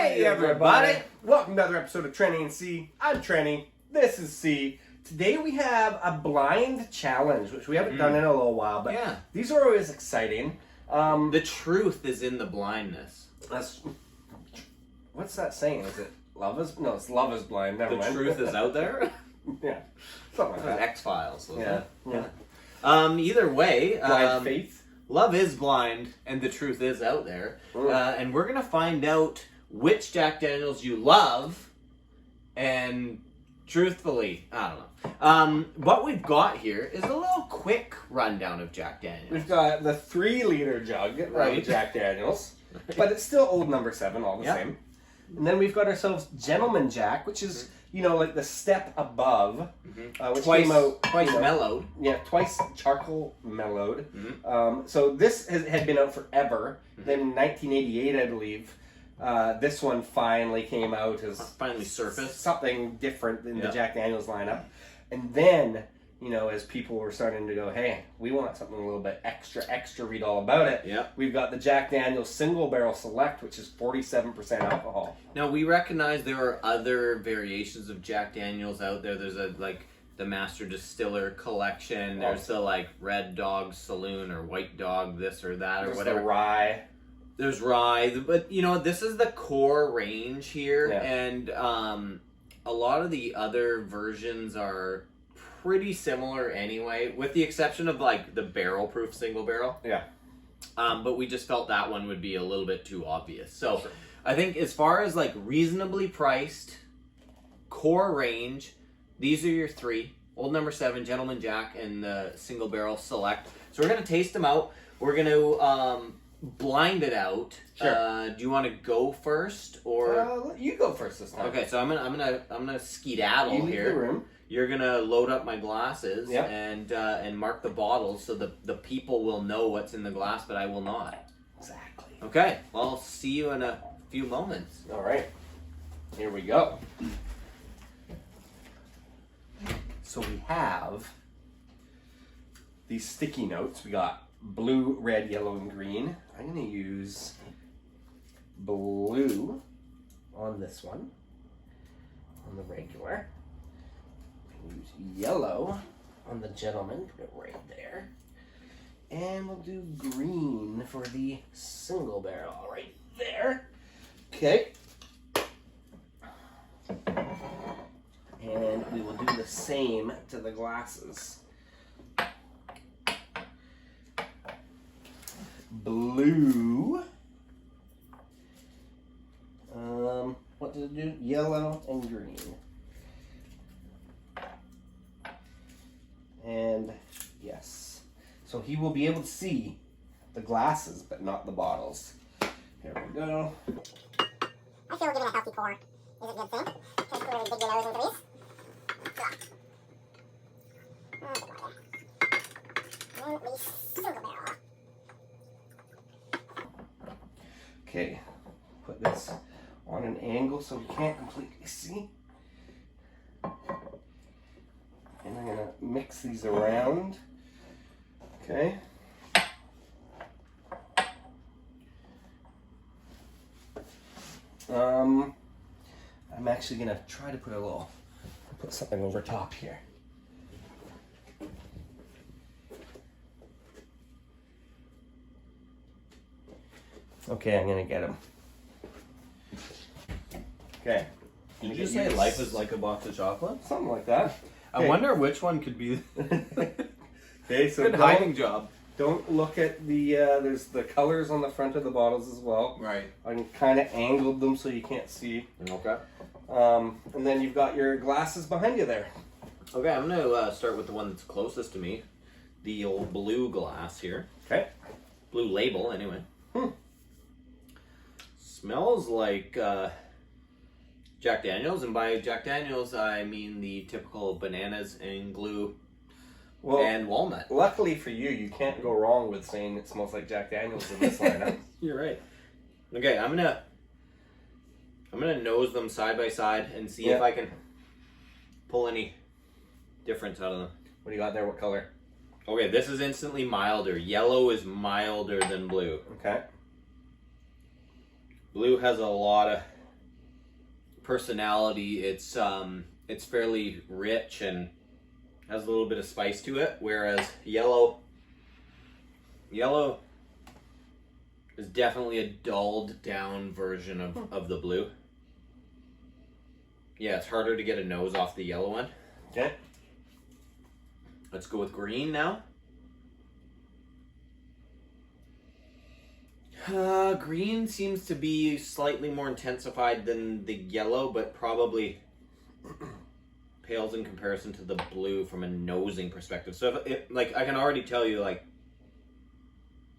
Hey everybody! Welcome to another episode of Trenny and C. I'm Trenny. This is C. Today we have a blind challenge, which we haven't done in a little while, but these are always exciting. The truth is in the blindness. What's that saying? Is it love is? No, it's love is blind. Never mind. The truth is out there? Yeah. Something like that. X-Files. Yeah. Either way, Blind faith. love is blind and the truth is out there. And we're going to find out which Jack Daniels you love and truthfully, I don't know. What we've got here is a little quick rundown of Jack Daniels. We've got the 3-liter jug of Jack Daniels, but it's still old number 7 all the same. And then we've got ourselves Gentleman Jack, which is, you know, like the step above, which came out twice mellowed. Yeah, twice charcoal mellowed. So this had been out forever. Then in 1988, I believe, this one finally came out as finally surfaced something different in the Jack Daniels lineup. And then, you know, as people were starting to go, hey, we want something a little bit extra, read all about it. We've got the Jack Daniels Single Barrel Select, which is 47% alcohol. Now, we recognize there are other variations of Jack Daniels out there. There's the Master Distiller Collection. There's the Red Dog Saloon or White Dog this or that or whatever. There's rye. There's rye. But, you know, this is the core range here. And a lot of the other versions are pretty similar anyway, with the exception of the barrel proof single barrel. But we just felt that one would be a little bit too obvious. So I think as far as reasonably priced core range, these are your 3: Old Number 7, Gentleman Jack, and the Single Barrel Select. So we're gonna taste them out. We're gonna blind it out. Do you want to go first or you go first this time? Okay, so I'm gonna skedaddle here. The room. You're gonna load up my glasses and mark the bottles so the people will know what's in the glass, but I will not. Exactly. Okay, well, I'll see you in a few moments. All right, here we go. So we have these sticky notes. We got blue, red, yellow, and green. I'm gonna use blue on this one, on the regular. Use yellow on the Gentleman, put it right there. And we'll do green for the Single Barrel right there. Okay. And we will do the same to the glasses. Blue. What did it do? Yellow and green. And yes, so he will be able to see the glasses, but not the bottles. Here we go. I feel we're giving a healthy pour is a good thing. Just really dig your nose into these. And the Single Barrel. Okay, put this on an angle so we can't completely see. And I'm gonna mix these around. Okay. I'm actually gonna try to put something over top here. Okay, I'm gonna get them. Okay. Did you say life is like a box of chocolate? Something like that. I wonder which one could be. Okay, so good hiding job. Don't look at the. There's the colors on the front of the bottles as well. Right. I kind of angled them so you can't see. Okay. And then you've got your glasses behind you there. Okay, I'm gonna start with the one that's closest to me, the old blue glass here. Okay. Blue label, anyway. Smells like Jack Daniels, and by Jack Daniels I mean the typical bananas and glue and walnut. Luckily for you, you can't go wrong with saying it smells like Jack Daniels in this lineup. You're right. Okay, I'm gonna nose them side by side and see if I can pull any difference out of them. What do you got there? What color? Okay, this is instantly milder. Yellow is milder than blue. Okay. Blue has a lot of personality. It's fairly rich and has a little bit of spice to it, whereas yellow is definitely a dulled down version of the blue. Yeah, it's harder to get a nose off the yellow one. Okay. Let's go with green now. Green seems to be slightly more intensified than the yellow, but probably pales in comparison to the blue from a nosing perspective. So like I can already tell you, like,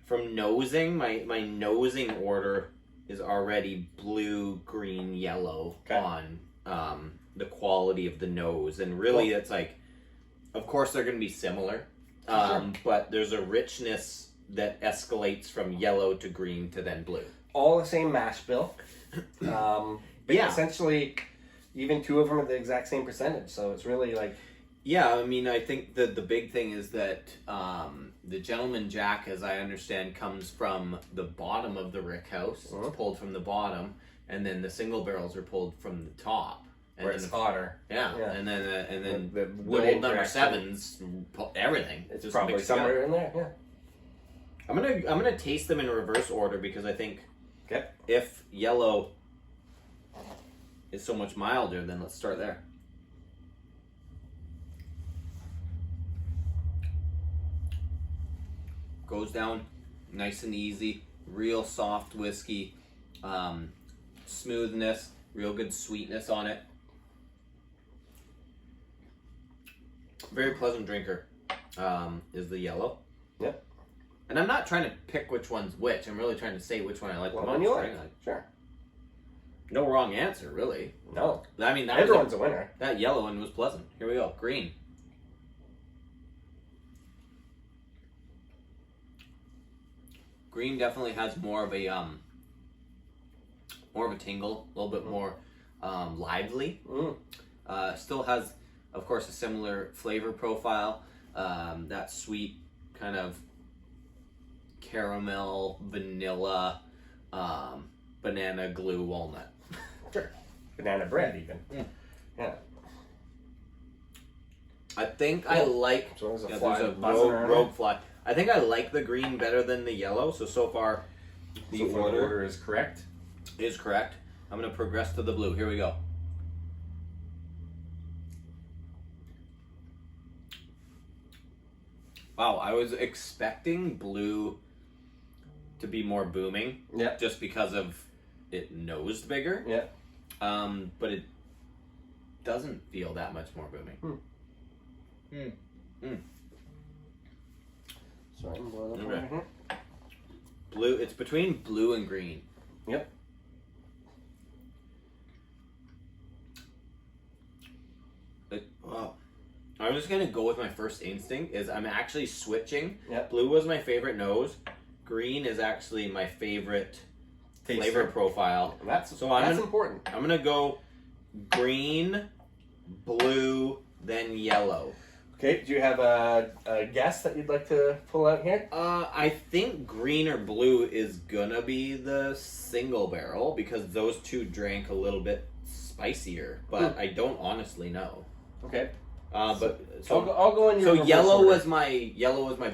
from nosing, my nosing order is already blue, green, yellow on the quality of the nose. And really it's like, of course they're going to be similar, but there's a richness that escalates from yellow to green to then blue. All the same mash bill. But essentially, even two of them are the exact same percentage. So it's really like... Yeah, I mean, I think the big thing is that the Gentleman Jack, as I understand, comes from the bottom of the rick house. It's pulled from the bottom, and then the single barrels are pulled from the top. And where it's hotter. Yeah, and then the old number 7s, everything. It's just probably somewhere in there, yeah. I'm gonna taste them in reverse order because I think if yellow is so much milder, then let's start there. Goes down nice and easy, real soft whiskey, smoothness, real good sweetness on it. Very pleasant drinker is the yellow. Yep. And I'm not trying to pick which one's which. I'm really trying to say which one I like the most. You like. Sure. No wrong answer, really. No. I mean, everyone's a winner. That yellow one was pleasant. Here we go. Green. Green definitely has more of a tingle, a little bit more lively. Still has, of course, a similar flavor profile. That sweet kind of caramel, vanilla, banana, glue, walnut. Sure. Banana bread, even. Yeah. I think I like... So there's a fly. There's a rogue fly. I think I like the green better than the yellow, so far the order is correct. Is correct. I'm going to progress to the blue. Here we go. Wow, I was expecting blue to be more booming. Yeah. Just because of it nosed bigger. Yeah. But it doesn't feel that much more booming. So I'm going over here. Blue. It's between blue and green. Yep. Wow. I'm just gonna go with my first instinct. Is I'm actually switching. Yep. Blue was my favorite nose. Green is actually my favorite flavor profile. That's important. I'm gonna go green, blue, then yellow. Okay, do you have a guess that you'd like to pull out here? I think green or blue is gonna be the single barrel because those two drank a little bit spicier, but I don't honestly know. Okay. But I'll go in your yellow was my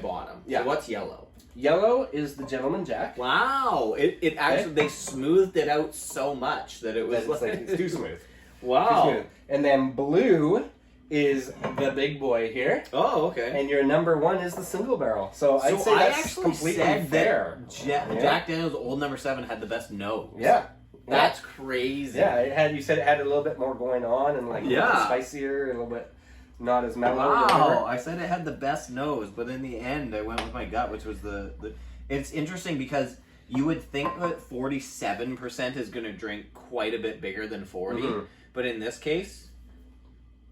bottom. Yeah. So what's yellow? Yellow is the Gentleman Jack. Wow! It actually they smoothed it out so much that it was it's too smooth. Wow! Too smooth. And then blue is the big boy here. Oh, okay. And your number 1 is the single barrel. So I'd say that's completely fair. Jack Daniels Old Number 7 had the best nose. Yeah. That's crazy. Yeah, you said it had a little bit more going on and like a little spicier, a little bit not as mellow. Wow, I said it had the best nose, but in the end I went with my gut, which was the it's interesting because you would think that 47% is going to drink quite a bit bigger than 40, but in this case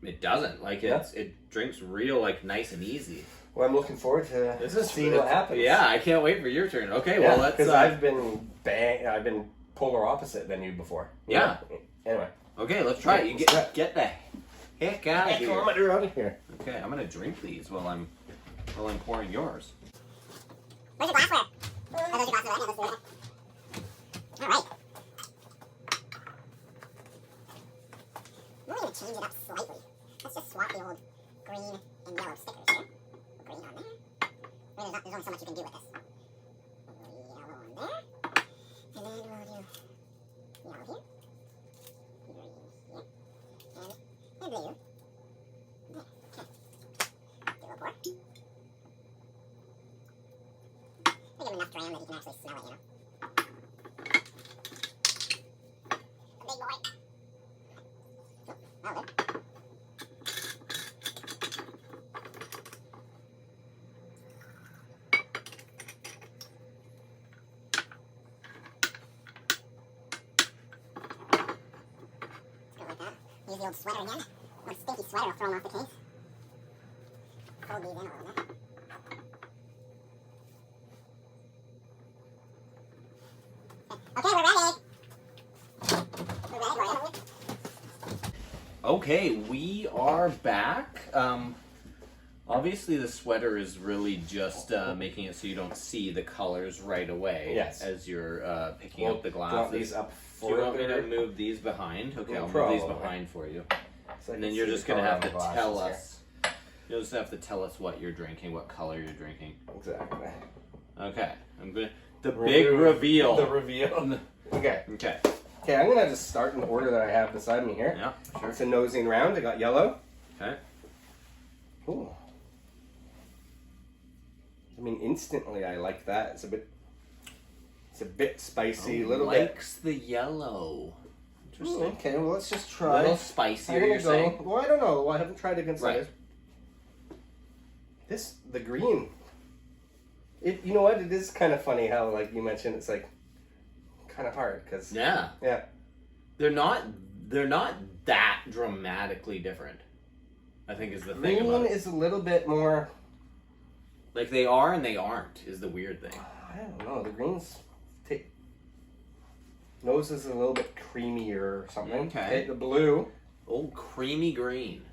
it doesn't. Like it drinks real like nice and easy. Well, I'm looking forward to seeing what happens. Yeah, I can't wait for your turn. Okay, well let's because I've been polar opposite than you before. Yeah. Anyway. Okay, let's try it. You get the heck out of here. Out of here. Okay, I'm gonna drink these while I'm pouring yours. Where's your glassware? Oh, there's your glassware. All right. to change it up slightly. Let's just swap the old green and yellow stickers here. Green on there. I mean, there's only so much you can do with this. Yellow on there. And then we'll do yellow here. Green here. And blue. There. Okay. Do a little pour. Give him enough dram that he can actually smell it, you know. A big boy. Oh, there. Use the old sweater again. Old stinky sweater will throw him off the case. Fold these in a little bit. Okay, we're ready. We're ready for you. Okay, we are back. Obviously the sweater is really just making it so you don't see the colors right away. Yes. As you're picking up the glasses. These up Do you want me to move these behind? Okay, I'll move these behind for you. So And then you're just going to have to tell us. You'll just have to tell us what you're drinking, what color you're drinking. Exactly. Okay, I'm going to... The big reveal. The reveal. Okay. Okay. Okay, I'm going to just start in the order that I have beside me here. Yeah, sure. It's a nosing round. I got yellow. Okay. Ooh. I mean, instantly I like that. It's a bit spicy, a little bit. Likes the yellow. Interesting. Okay, well, let's just A try. little spicier, I'm you're gonna saying? go. Well, I don't know. Well, I haven't tried against Right. this. The green. You know what? It is kind of funny how, like you mentioned, it's like kind of hard because Yeah. yeah. They're not that dramatically different. I think is the thing about Green it. is a little bit more. Like they are and they aren't is the weird thing. I don't know. The green's nose is a little bit creamier or something. Okay. The blue. Oh, creamy green.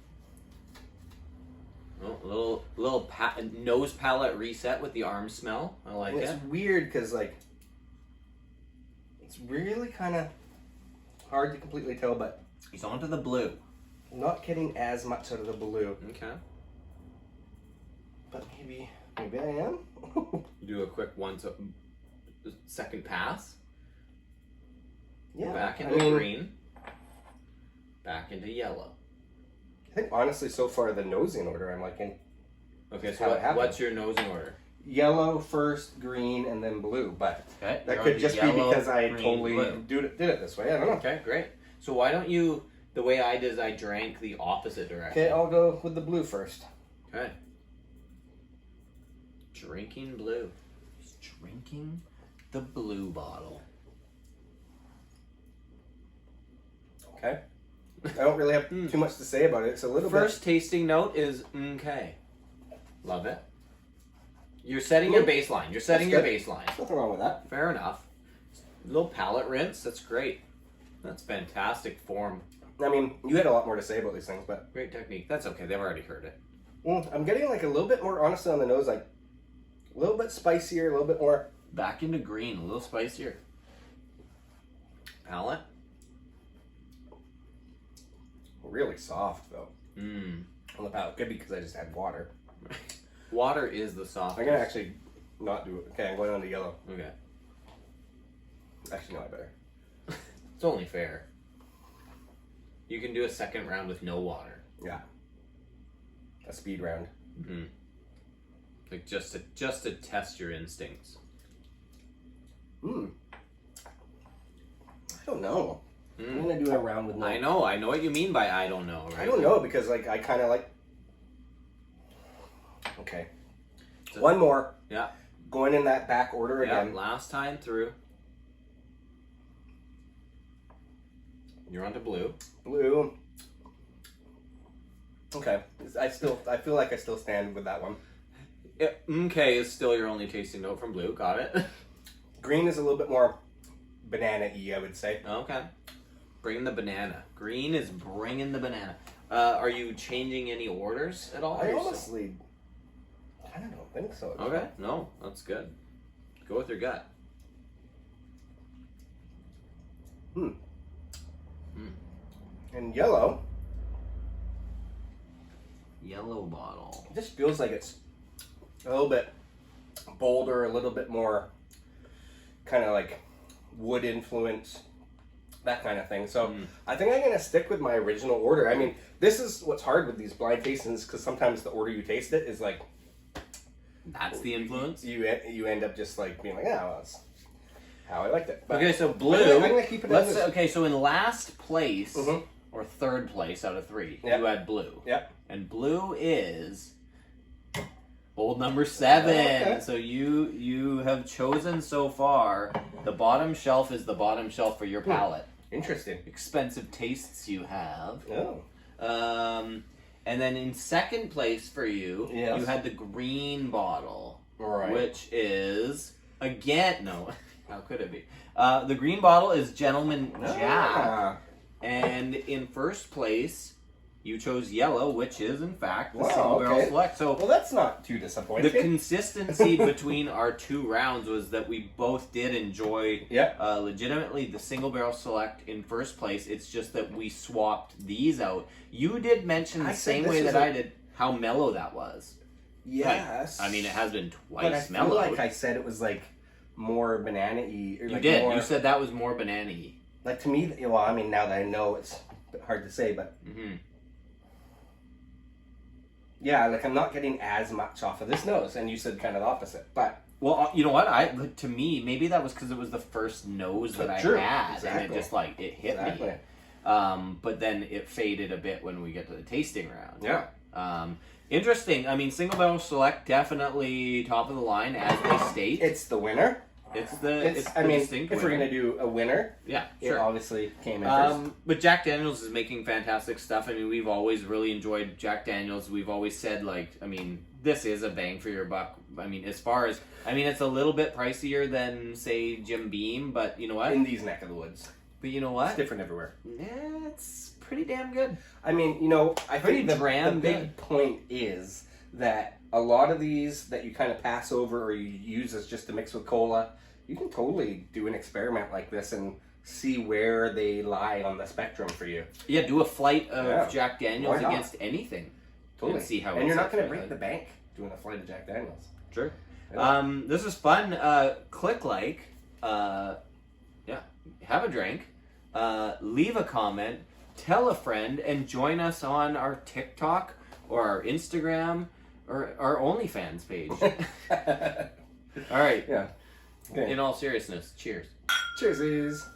Oh, little nose palette reset with the arm smell. I like And it. it's weird because like it's really kind of hard to completely tell, but He's on to the blue. I'm not getting as much out of the blue. Okay. But maybe I am. Do a quick second pass. Yeah. Back into green. Back into yellow. I think honestly, so far the nosing order I'm liking. Okay, How it so what's your nosing order? Yellow first, green, and then blue. But Okay. that you're could on to just be yellow, because I green, totally blue. did it this way. I don't know. Okay, great. So why don't you? The way I did is I drank the opposite direction. Okay, I'll go with the blue first. Okay. Drinking blue. He's drinking the blue bottle. Okay. I don't really have too much to say about it. It's a little First tasting note is okay. Love it. You're setting your baseline. You're setting your baseline. bit. Nothing wrong with that. Fair enough. Little palate rinse. That's great. That's fantastic form. I mean, you had a lot more to say about these things, but Great technique. That's okay. They've already heard it. I'm getting like a little bit more honestly on the nose, like a little bit spicier, a little bit more. Back into green. A little spicier. Palate. Really soft though Mmm. on the palate. Could be because I just had water. Water is the softest. I'm gonna actually not do it. Okay, I'm going on to yellow. Okay. Actually, no, I better. It's only fair. You can do a second round with no water. Yeah. A speed round. Mm-hmm. Like just to test your instincts. I don't know. I'm Mm. gonna do a round with no. I know what you mean by I don't know. Right? I don't know because like I kind of like. Okay. So- One more. Yeah. Going in that back order Yeah. again. Last time through. You're on to blue. Blue. Okay. I feel like I still stand with that one. Okay is still your only tasting note from blue. Got it. Green is a little bit more banana-y, I would say. Okay. Bringing the banana. Green is bringing the banana. Are you changing any orders at all? I honestly, I don't think so. Okay. No, that's good. Go with your gut. And yellow. yellow bottle. It just feels like it's a little bit bolder, a little bit more kind of like wood influence, that kind of thing. So I think I'm going to stick with my original order. I mean, this is what's hard with these blind tastings, because sometimes the order you taste it is like... That's the influence? You end up just like being like, yeah, well, that's how I liked it. But okay, so blue... I'm going to keep it as Okay, so in last place, or third place out of 3, you had blue. Yep. And blue is... Bold number 7. Okay. So you have chosen so far, the bottom shelf is the bottom shelf for your palate. Interesting. Expensive tastes you have. Oh. And then in second place for you, yes. you had the green bottle. Right. Which is, again, no, how could it be? The green bottle is Gentleman Jack. And in first place, you chose yellow, which is, in fact, the single barrel select. So, well, that's not too disappointing. The consistency between our 2 rounds was that we both did enjoy legitimately the single barrel select in first place. It's just that we swapped these out. You did mention the same way that I did how mellow that was. Yes. Like, I mean, it has been twice but I feel mellow. like I said it was like more banana-y. Or You like did. More, you said that was more banana-y. Like, to me, well, I mean, now that I know, it's a bit hard to say, but... Yeah, like, I'm not getting as much off of this nose, and you said kind of the opposite, but... Well, you know what? To me, maybe that was because it was the first nose that I had, and it just, like, it hit me. But then it faded a bit when we get to the tasting round. Yeah. Interesting. I mean, single barrel select, definitely top of the line, as they state. It's the winner. It's the distinct if winner. we're going to do a winner, yeah, it obviously came in first. But Jack Daniels is making fantastic stuff. I mean, we've always really enjoyed Jack Daniels. We've always said, like, I mean, this is a bang for your buck. I mean, as far as, I mean, it's a little bit pricier than, say, Jim Beam, but you know what? In these neck of the woods. But you know what? It's different everywhere. Yeah, it's pretty damn good. I mean, you know, I think the big point is that a lot of these that you kind of pass over or you use as just to mix with cola, you can totally do an experiment like this and see where they lie on the spectrum for you. Yeah, do a flight of Jack Daniels against anything. Totally. And see how and you're not going to break the bank doing a flight of Jack Daniels. True. Yeah. This is fun. Click like. Have a drink. Leave a comment. Tell a friend. And join us on our TikTok or our Instagram or our OnlyFans page. All right. Yeah. Okay. In all seriousness, cheers. Cheersies.